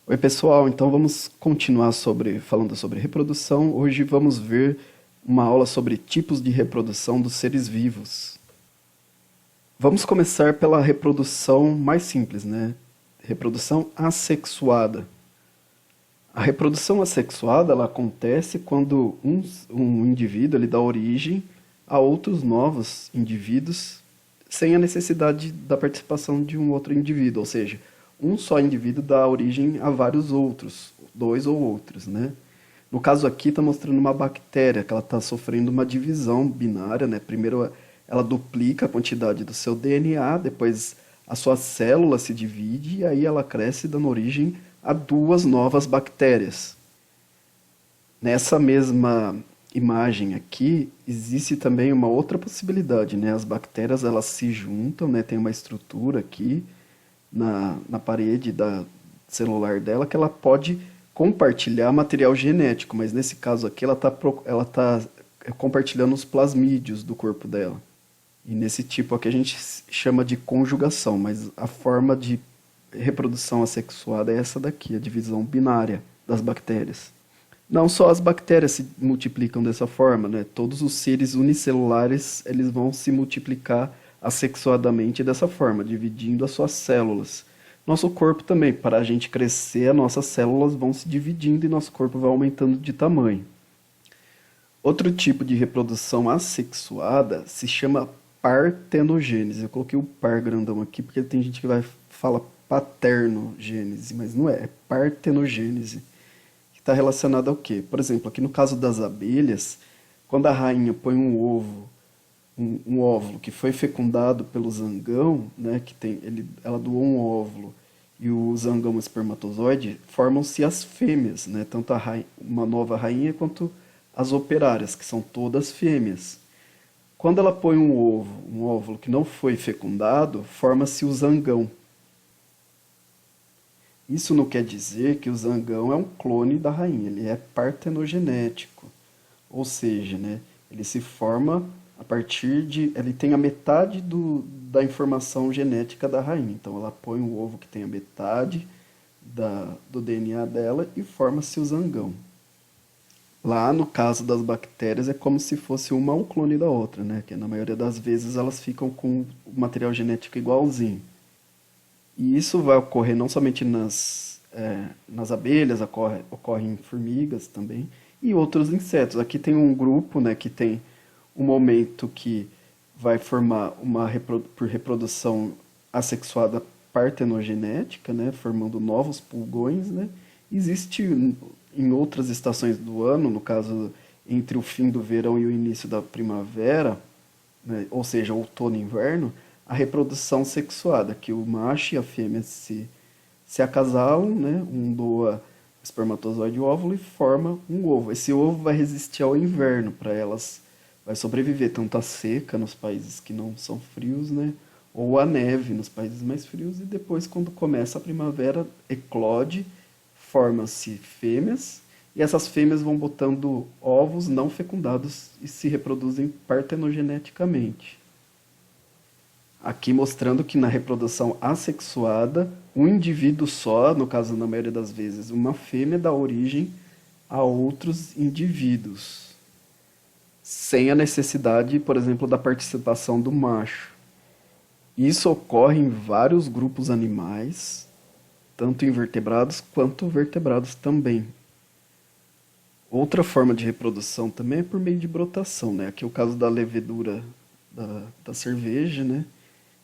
Oi, pessoal. Então vamos continuar falando sobre reprodução. Hoje vamos ver uma aula sobre tipos de reprodução dos seres vivos. Vamos começar pela reprodução mais simples, né? Reprodução assexuada. A reprodução assexuada ela acontece quando um indivíduo ele dá origem a outros novos indivíduos sem a necessidade da participação de um outro indivíduo, ou seja, um só indivíduo dá origem a vários outros, dois ou outros, né? No caso aqui está mostrando uma bactéria que ela está sofrendo uma divisão binária, né? Primeiro ela duplica a quantidade do seu DNA, depois a sua célula se divide e aí ela cresce dando origem a duas novas bactérias. Nessa mesma imagem aqui, existe também uma outra possibilidade, né? As bactérias elas se juntam, né? Tem uma estrutura aqui na parede celular dela que ela pode compartilhar material genético, mas nesse caso aqui ela tá compartilhando os plasmídios do corpo dela. E nesse tipo aqui a gente chama de conjugação, mas a forma de reprodução assexuada é essa daqui, a divisão binária das bactérias. Não só as bactérias se multiplicam dessa forma, né? Todos os seres unicelulares eles vão se multiplicar assexuadamente dessa forma, dividindo as suas células. Nosso corpo também, para a gente crescer, as nossas células vão se dividindo e nosso corpo vai aumentando de tamanho. Outro tipo de reprodução assexuada se chama partenogênese. Eu coloquei o par grandão aqui porque tem gente que fala paternogênese, mas não é partenogênese. Que está relacionada ao quê? Por exemplo, aqui no caso das abelhas, quando a rainha põe um óvulo que foi fecundado pelo zangão, né, ela doou um óvulo e o zangão espermatozoide, formam-se as fêmeas, né, tanto uma nova rainha quanto as operárias, que são todas fêmeas. Quando ela põe um óvulo que não foi fecundado, forma-se o zangão. Isso não quer dizer que o zangão é um clone da rainha, ele é partenogenético. Ou seja, né, ele se forma a partir de. Ele tem a metade da informação genética da rainha. Então ela põe um ovo que tem a metade do DNA dela e forma-se o zangão. Lá no caso das bactérias é como se fosse uma um clone da outra, né? Que na maioria das vezes elas ficam com o material genético igualzinho. E isso vai ocorrer não somente nas abelhas, ocorre em formigas também, e outros insetos. Aqui tem um grupo, né, que tem um momento que vai formar por reprodução assexuada partenogenética, né, formando novos pulgões. Né. Existe em outras estações do ano, no caso entre o fim do verão e o início da primavera, né, ou seja, outono e inverno, a reprodução sexuada, que o macho e a fêmea se acasalam, né? Um doa o espermatozoide e o óvulo e forma um ovo. Esse ovo vai resistir ao inverno para elas, vai sobreviver tanto à seca nos países que não são frios, né? Ou à neve nos países mais frios, e depois, quando começa a primavera, eclode, formam-se fêmeas, e essas fêmeas vão botando ovos não fecundados e se reproduzem partenogeneticamente. Aqui mostrando que na reprodução assexuada, um indivíduo só, no caso na maioria das vezes, uma fêmea dá origem a outros indivíduos, sem a necessidade, por exemplo, da participação do macho. Isso ocorre em vários grupos animais, tanto invertebrados quanto vertebrados também. Outra forma de reprodução também é por meio de brotação, né? Aqui é o caso da levedura da cerveja, né?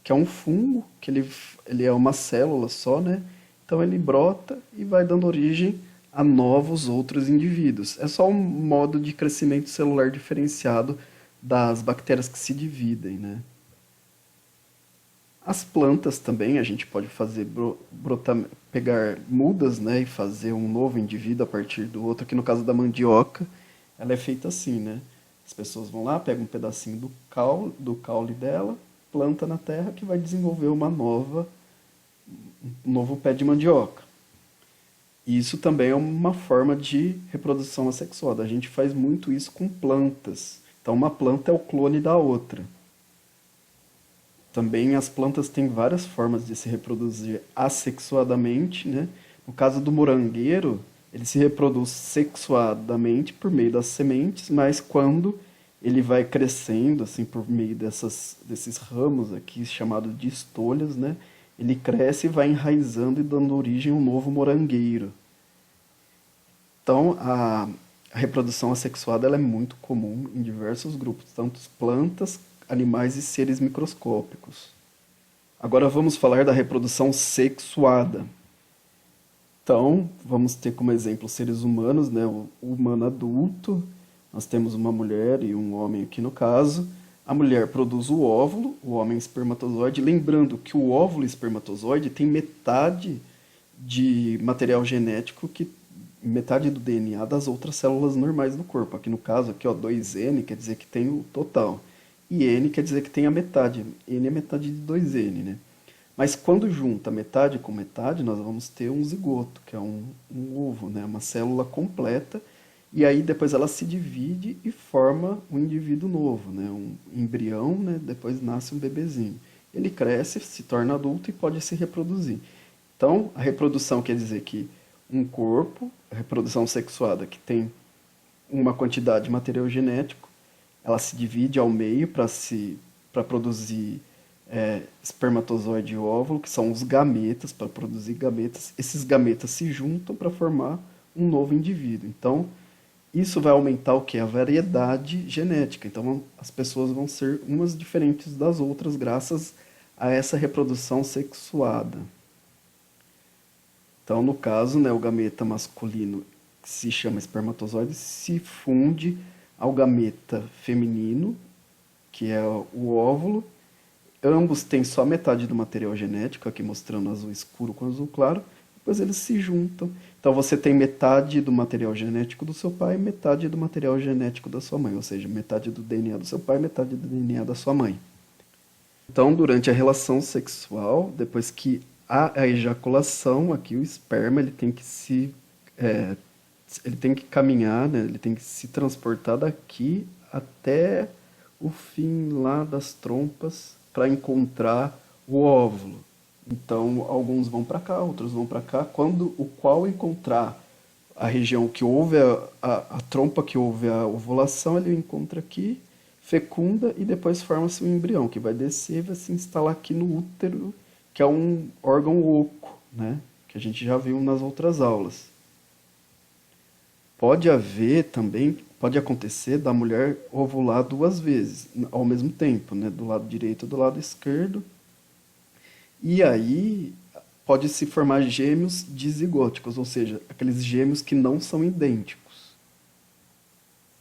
Que é um fungo, que ele é uma célula só, né? Então ele brota e vai dando origem a novos outros indivíduos. É só um modo de crescimento celular diferenciado das bactérias que se dividem, né? As plantas também, a gente pode fazer pegar mudas, né, e fazer um novo indivíduo a partir do outro. Aqui no caso da mandioca, ela é feita assim, né? As pessoas vão lá, pegam um pedacinho do caule dela, planta na terra que vai desenvolver um novo pé de mandioca. E isso também é uma forma de reprodução assexuada. A gente faz muito isso com plantas. Então uma planta é o clone da outra. Também as plantas têm várias formas de se reproduzir assexuadamente, né? No caso do morangueiro, ele se reproduz sexuadamente por meio das sementes, mas quando ele vai crescendo, assim, por meio desses ramos aqui, chamados de estolhas, né? Ele cresce e vai enraizando e dando origem a um novo morangueiro. Então, a reprodução assexuada ela é muito comum em diversos grupos, tanto plantas, animais e seres microscópicos. Agora vamos falar da reprodução sexuada. Então, vamos ter como exemplo seres humanos, né? O humano adulto, nós temos uma mulher e um homem aqui no caso. A mulher produz o óvulo, o homem espermatozoide. Lembrando que o óvulo e espermatozoide tem metade de material genético, metade do DNA das outras células normais do corpo. Aqui no caso, aqui, ó, 2N quer dizer que tem o total. E N quer dizer que tem a metade. N é metade de 2N, né? Mas quando junta metade com metade, nós vamos ter um zigoto, que é um ovo, né? Uma célula completa. E aí depois ela se divide e forma um indivíduo novo, né? Um embrião, né? Depois nasce um bebezinho. Ele cresce, se torna adulto e pode se reproduzir. Então, a reprodução quer dizer que um corpo, a reprodução sexuada, que tem uma quantidade de material genético, ela se divide ao meio para produzir espermatozoide e óvulo, que são os gametas, para produzir gametas. Esses gametas se juntam para formar um novo indivíduo. Então, isso vai aumentar o que? A variedade genética. Então, as pessoas vão ser umas diferentes das outras graças a essa reprodução sexuada. Então, no caso, né, o gameta masculino, que se chama espermatozoide, se funde ao gameta feminino, que é o óvulo. Ambos têm só metade do material genético, aqui mostrando azul escuro com azul claro, depois eles se juntam. Então você tem metade do material genético do seu pai e metade do material genético da sua mãe, ou seja, metade do DNA do seu pai e metade do DNA da sua mãe. Então, durante a relação sexual, depois que há a ejaculação, aqui o esperma ele tem que ele tem que caminhar, né? Ele tem que se transportar daqui até o fim lá das trompas para encontrar o óvulo. Então, alguns vão para cá, outros vão para cá. Quando o qual encontrar a região que houve a trompa que houve a ovulação, ele encontra aqui, fecunda e depois forma-se um embrião que vai descer e vai se instalar aqui no útero, que é um órgão oco, né? Que a gente já viu nas outras aulas. Pode acontecer da mulher ovular 2 vezes ao mesmo tempo, né? Do lado direito e do lado esquerdo. E aí pode se formar gêmeos dizigóticos, ou seja, aqueles gêmeos que não são idênticos.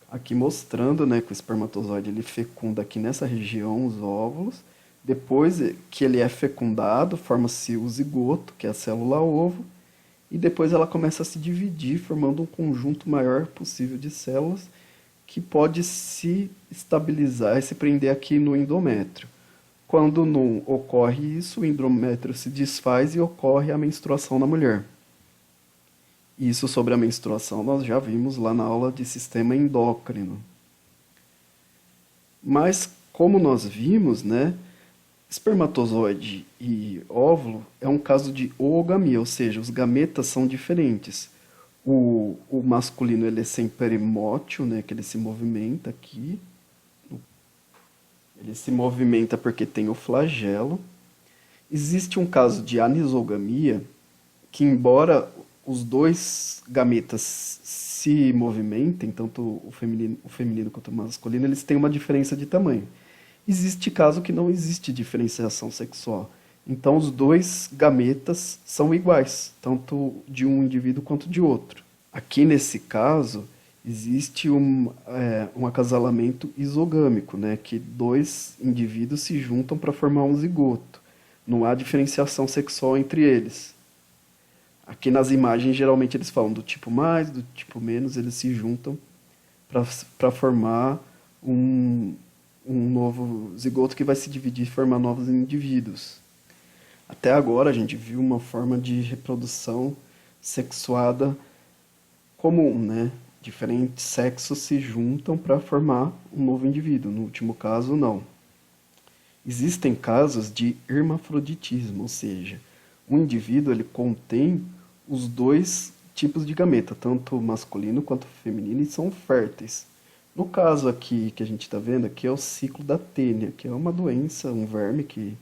Aqui mostrando, né, que o espermatozoide ele fecunda aqui nessa região os óvulos. Depois que ele é fecundado, forma-se o zigoto, que é a célula ovo. E depois ela começa a se dividir, formando um conjunto maior possível de células que pode se estabilizar e se prender aqui no endométrio. Quando não ocorre isso, o endométrio se desfaz e ocorre a menstruação na mulher. Isso sobre a menstruação nós já vimos lá na aula de sistema endócrino. Mas, como nós vimos, né? Espermatozoide e óvulo é um caso de oogamia, ou seja, os gametas são diferentes. O masculino ele é sem perimótio, né, que ele se movimenta aqui. Ele se movimenta porque tem o flagelo. Existe um caso de anisogamia, que embora os dois gametas se movimentem, tanto o feminino quanto o masculino, eles têm uma diferença de tamanho. Existe caso que não existe diferenciação sexual. Então, os dois gametas são iguais, tanto de um indivíduo quanto de outro. Aqui, nesse caso, existe um acasalamento isogâmico, né? Que 2 indivíduos se juntam para formar um zigoto. Não há diferenciação sexual entre eles. Aqui nas imagens, geralmente, eles falam do tipo mais, do tipo menos, eles se juntam para formar um novo zigoto que vai se dividir e formar novos indivíduos. Até agora a gente viu uma forma de reprodução sexuada comum, né? Diferentes sexos se juntam para formar um novo indivíduo. No último caso, não. Existem casos de hermafroditismo, ou seja, um indivíduo ele contém os dois tipos de gameta, tanto masculino quanto feminino, e são férteis. No caso aqui que a gente está vendo, aqui é o ciclo da tênia, que é uma doença, um verme que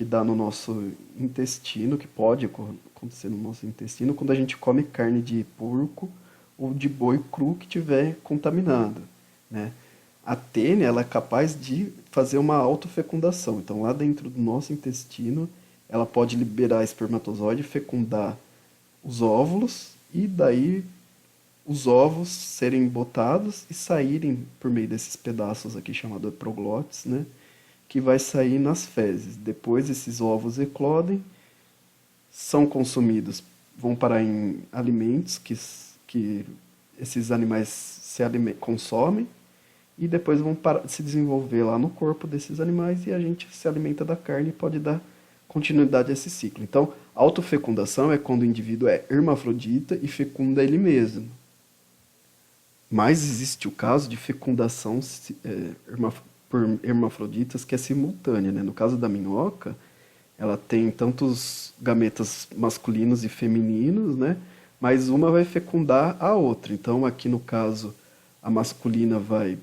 dá no nosso intestino, que pode acontecer no nosso intestino, quando a gente come carne de porco ou de boi cru que tiver contaminado, né? A tênia, ela é capaz de fazer uma autofecundação. Então, lá dentro do nosso intestino, ela pode liberar espermatozoide, fecundar os óvulos e daí os ovos serem botados e saírem por meio desses pedaços aqui chamados proglotes, né? Que vai sair nas fezes. Depois esses ovos eclodem, são consumidos, vão parar em alimentos que esses animais consomem e depois vão se desenvolver lá no corpo desses animais e a gente se alimenta da carne e pode dar continuidade a esse ciclo. Então, autofecundação é quando o indivíduo é hermafrodita e fecunda ele mesmo. Mas existe o caso de fecundação por hermafroditas que é simultânea, né? No caso da minhoca, ela tem tantos gametas masculinos e femininos, né? Mas uma vai fecundar a outra. Então, aqui no caso, a masculina vai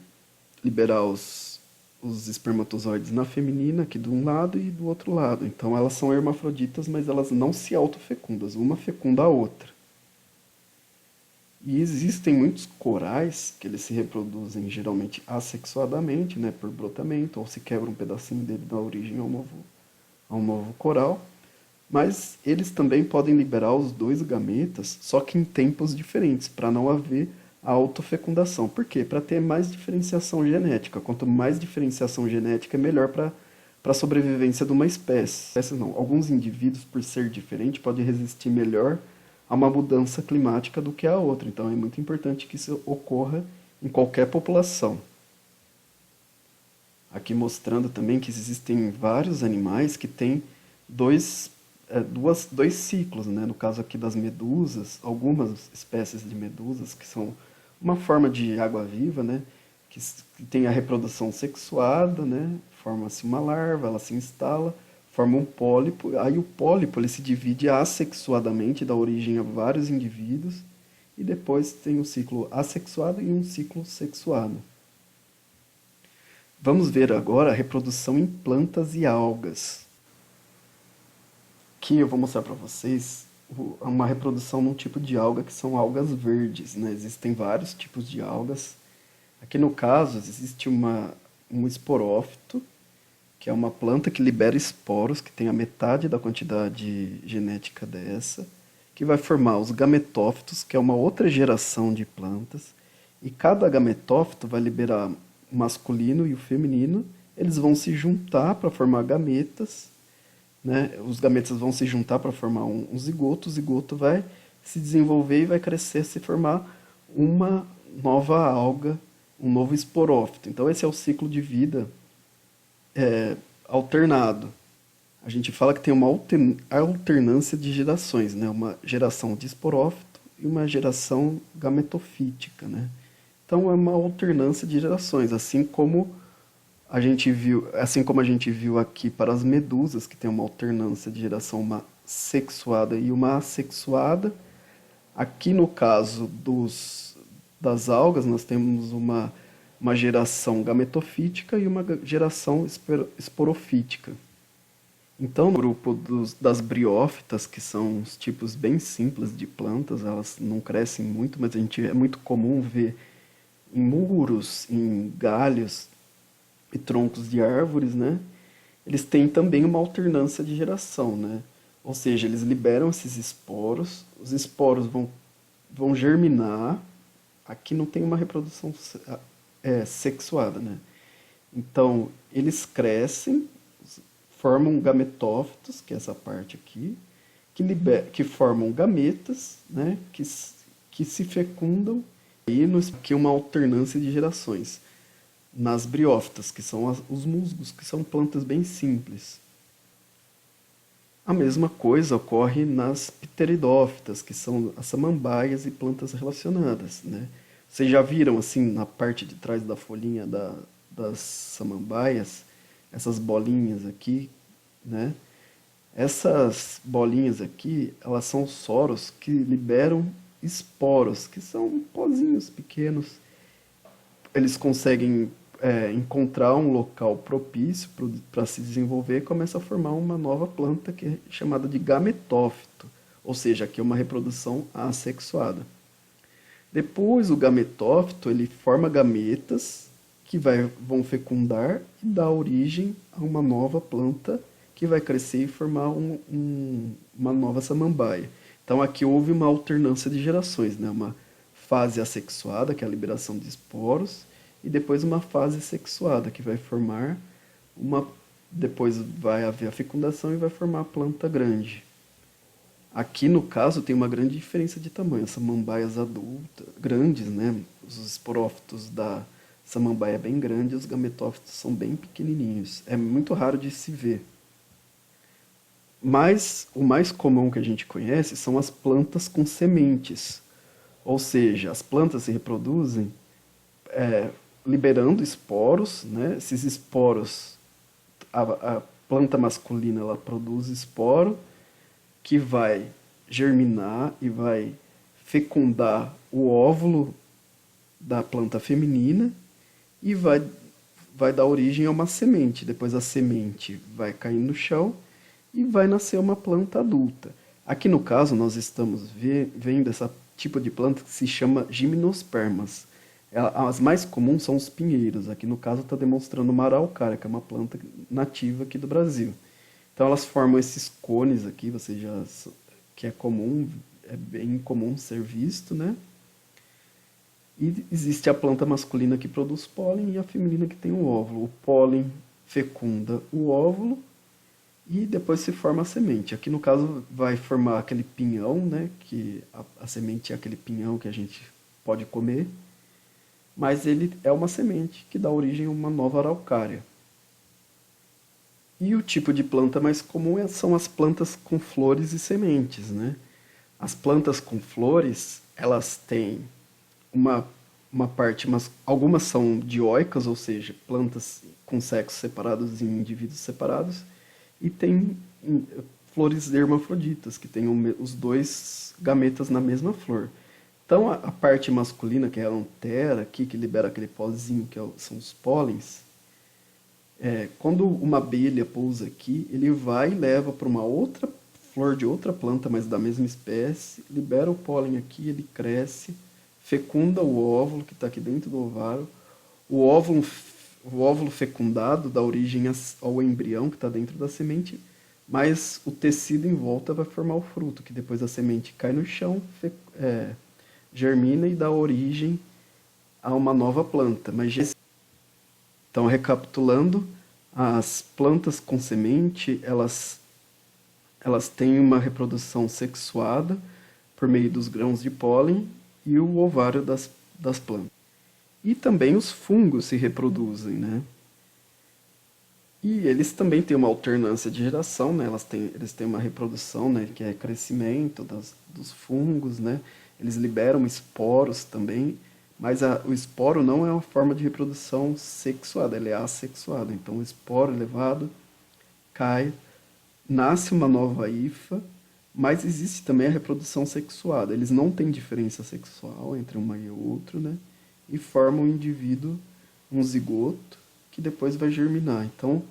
liberar os espermatozoides na feminina, aqui de um lado e do outro lado. Então, elas são hermafroditas, mas elas não se autofecundam. Uma fecunda a outra. E existem muitos corais que eles se reproduzem geralmente assexuadamente, né, por brotamento, ou se quebra um pedacinho dele da origem a um novo coral. Mas eles também podem liberar os dois gametas, só que em tempos diferentes, para não haver a autofecundação. Por quê? Para ter mais diferenciação genética. Quanto mais diferenciação genética, é melhor para a sobrevivência de uma espécie. Não. Alguns indivíduos, por ser diferente, podem resistir melhor a uma mudança climática do que a outra. Então é muito importante que isso ocorra em qualquer população. Aqui mostrando também que existem vários animais que têm dois ciclos, né? No caso aqui das medusas, algumas espécies de medusas que são uma forma de água-viva, né? Que tem a reprodução sexuada, né? Forma-se uma larva, ela se instala, forma um pólipo. Aí o pólipo ele se divide assexuadamente, dá origem a vários indivíduos, e depois tem um ciclo assexuado e um ciclo sexuado. Vamos ver agora a reprodução em plantas e algas. Aqui eu vou mostrar para vocês uma reprodução num tipo de alga que são algas verdes, né? Existem vários tipos de algas. Aqui no caso existe um esporófito, que é uma planta que libera esporos, que tem a metade da quantidade genética dessa, que vai formar os gametófitos, que é uma outra geração de plantas, e cada gametófito vai liberar o masculino e o feminino, eles vão se juntar para formar gametas, né? Os gametas vão se juntar para formar um zigoto, o zigoto vai se desenvolver e vai crescer, se formar uma nova alga, um novo esporófito. Então esse é o ciclo de vida alternado. A gente fala que tem uma alternância de gerações, né? Uma geração de esporófito e uma geração gametofítica, né? Então é uma alternância de gerações, assim como a gente viu aqui para as medusas, que tem uma alternância de geração, uma sexuada e uma assexuada. Aqui no caso das algas, nós temos uma geração gametofítica e uma geração esporofítica. Então, no grupo das briófitas, que são os tipos bem simples de plantas, elas não crescem muito, mas é muito comum ver em muros, em galhos e troncos de árvores, né? Eles têm também uma alternância de geração, né? Ou seja, eles liberam esses esporos, os esporos vão germinar. Aqui não tem uma reprodução sexuada, né? Então, eles formam gametófitos, que é essa parte aqui, que formam gametas, né? Que se fecundam, e aqui uma alternância de gerações. Nas briófitas, que são os musgos, que são plantas bem simples. A mesma coisa ocorre nas pteridófitas, que são as samambaias e plantas relacionadas, né? Vocês já viram, assim, na parte de trás da folhinha das samambaias, essas bolinhas aqui, né? Essas bolinhas aqui, elas são soros que liberam esporos, que são pozinhos pequenos. Eles conseguem encontrar um local propício para se desenvolver e começa a formar uma nova planta que é chamada de gametófito, ou seja, aqui é uma reprodução assexuada. Depois o gametófito ele forma gametas que vão fecundar e dar origem a uma nova planta que vai crescer e formar uma nova samambaia. Então aqui houve uma alternância de gerações, né? Uma fase assexuada, que é a liberação de esporos, e depois uma fase sexuada, que vai formar uma. Depois vai haver a fecundação e vai formar a planta grande. Aqui no caso tem uma grande diferença de tamanho. As samambaias adultas, grandes, né? Os esporófitos da samambaia é bem grande, os gametófitos são bem pequenininhos. É muito raro de se ver. Mas o mais comum que a gente conhece são as plantas com sementes. Ou seja, as plantas se reproduzem liberando esporos, né? Esses esporos, a planta masculina ela produz esporo que vai germinar e vai fecundar o óvulo da planta feminina e vai dar origem a uma semente. Depois a semente vai cair no chão e vai nascer uma planta adulta. Aqui no caso nós estamos vendo esse tipo de planta que se chama gimnospermas. As mais comuns são os pinheiros. Aqui no caso está demonstrando uma araucária, que é uma planta nativa aqui do Brasil. Então elas formam esses cones aqui, que é comum, é bem comum ser visto, né? E existe a planta masculina que produz pólen e a feminina que tem o óvulo. O pólen fecunda o óvulo e depois se forma a semente. Aqui no caso vai formar aquele pinhão, né? Que a semente é aquele pinhão que a gente pode comer, mas ele é uma semente que dá origem a uma nova araucária. E o tipo de planta mais comum são as plantas com flores e sementes, né? As plantas com flores, elas têm uma parte, algumas são dioicas, ou seja, plantas com sexos separados em indivíduos separados, e tem flores hermafroditas, que têm os dois gametas na mesma flor. Então a parte masculina, que é a antera aqui, que libera aquele pozinho, são os pólens, quando uma abelha pousa aqui, ele vai e leva para uma outra flor de outra planta, mas da mesma espécie, libera o pólen aqui, ele cresce, fecunda o óvulo que está aqui dentro do ovário, o óvulo fecundado dá origem ao embrião que está dentro da semente, mas o tecido em volta vai formar o fruto, que depois a semente cai no chão, germina e dá origem a uma nova planta. Então, recapitulando, as plantas com semente, elas têm uma reprodução sexuada por meio dos grãos de pólen e o ovário das plantas. E também os fungos se reproduzem, né? E eles também têm uma alternância de geração, né? Eles têm uma reprodução, né? Que é crescimento dos fungos, né? Eles liberam esporos também, mas o esporo não é uma forma de reprodução sexuada, ele é assexuado. Então o esporo elevado cai, nasce uma nova hifa, mas existe também a reprodução sexuada. Eles não têm diferença sexual entre uma e outro, né? E formam um indivíduo, um zigoto, que depois vai germinar. Então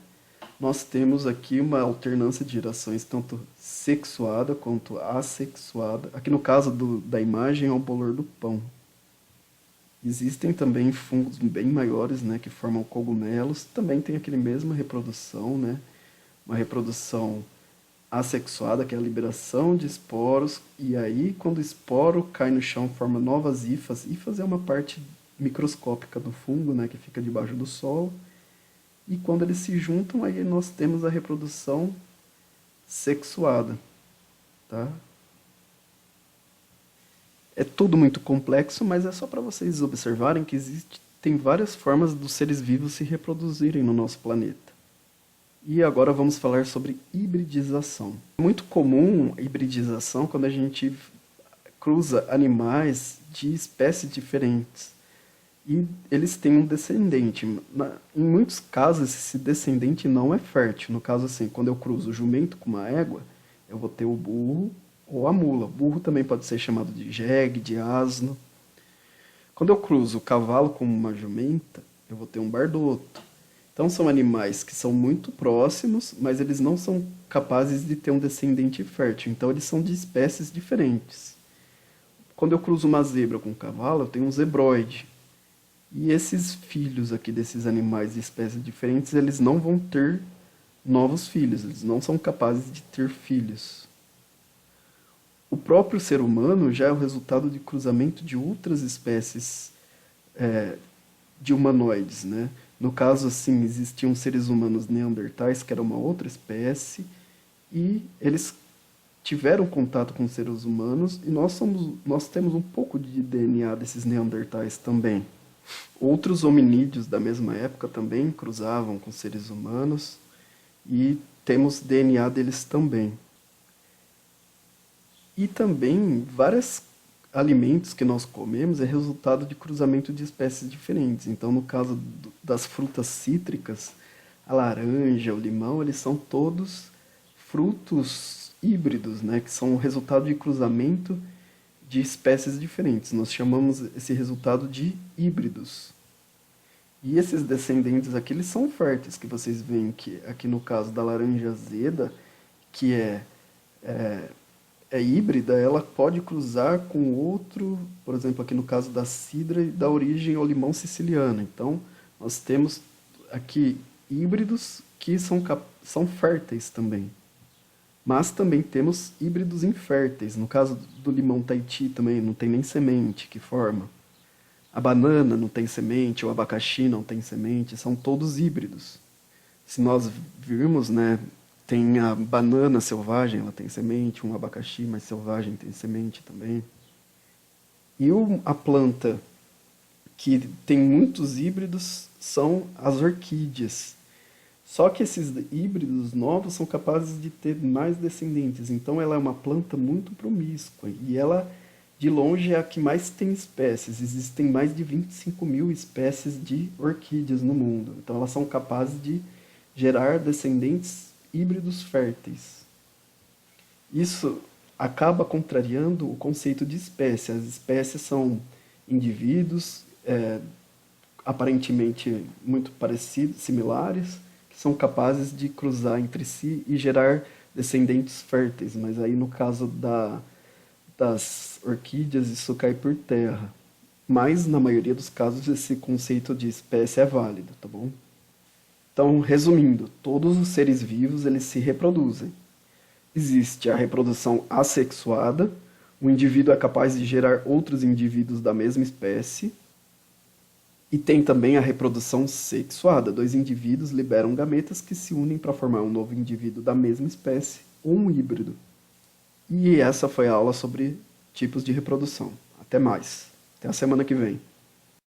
nós temos aqui uma alternância de gerações, tanto sexuada quanto assexuada. Aqui no caso da imagem é o bolor do pão. Existem também fungos bem maiores, né, que formam cogumelos. Também tem aquele mesma reprodução, né? Uma reprodução assexuada, que é a liberação de esporos. E aí, quando o esporo cai no chão, forma novas hifas. Hifas é uma parte microscópica do fungo, né, que fica debaixo do solo. E quando eles se juntam, aí nós temos a reprodução sexuada, tá? É tudo muito complexo, mas é só para vocês observarem que tem várias formas dos seres vivos se reproduzirem no nosso planeta. E agora vamos falar sobre hibridização. É muito comum a hibridização quando a gente cruza animais de espécies diferentes. e eles têm um descendente. Em muitos casos, esse descendente não é fértil. No caso, assim, quando eu cruzo o jumento com uma égua, eu vou ter o burro ou a mula. Burro também pode ser chamado de jegue, de asno. Quando eu cruzo o cavalo com uma jumenta, eu vou ter um bardoto. Então são animais que são muito próximos, mas eles não são capazes de ter um descendente fértil. Então eles são de espécies diferentes. Quando eu cruzo uma zebra com um cavalo, eu tenho um zebróide. E esses filhos aqui desses animais de espécies diferentes, eles não vão ter novos filhos, eles não são capazes de ter filhos. O próprio ser humano já é o resultado de cruzamento de outras espécies de humanoides, né? No caso, assim, existiam seres humanos neandertais, que era uma outra espécie, e eles tiveram contato com seres humanos, e nós temos um pouco de DNA desses neandertais também. Outros hominídeos da mesma época também cruzavam com seres humanos, e temos DNA deles também. E também vários alimentos que nós comemos é resultado de cruzamento de espécies diferentes. Então, no caso das frutas cítricas, a laranja, o limão, eles são todos frutos híbridos, né, que são o resultado de cruzamento de espécies diferentes. Nós chamamos esse resultado de híbridos. E esses descendentes aqui, eles são férteis, que vocês veem que aqui no caso da laranja azeda, que é híbrida, ela pode cruzar com outro, por exemplo, aqui no caso da cidra, da origem ao limão siciliano. Então, nós temos aqui híbridos que são férteis também. Mas também temos híbridos inférteis. No caso do limão Tahiti também não tem nem semente que forma. A banana não tem semente, o abacaxi não tem semente, são todos híbridos. Se nós virmos, né, tem a banana selvagem, ela tem semente, um abacaxi mais selvagem tem semente também. E a planta que tem muitos híbridos são as orquídeas. Só que esses híbridos novos são capazes de ter mais descendentes. Então ela é uma planta muito promíscua e ela, de longe, é a que mais tem espécies. Existem mais de 25 mil espécies de orquídeas no mundo. Então elas são capazes de gerar descendentes híbridos férteis. Isso acaba contrariando o conceito de espécie. As espécies são indivíduos aparentemente muito parecidos, similares, que são capazes de cruzar entre si e gerar descendentes férteis. Mas aí no caso das orquídeas isso cai por terra. Mas na maioria dos casos esse conceito de espécie é válido, tá bom? Então, resumindo, todos os seres vivos eles se reproduzem. Existe a reprodução assexuada, o indivíduo é capaz de gerar outros indivíduos da mesma espécie. E tem também a reprodução sexuada, dois indivíduos liberam gametas que se unem para formar um novo indivíduo da mesma espécie ou um híbrido. E essa foi a aula sobre tipos de reprodução. Até mais. Até a semana que vem.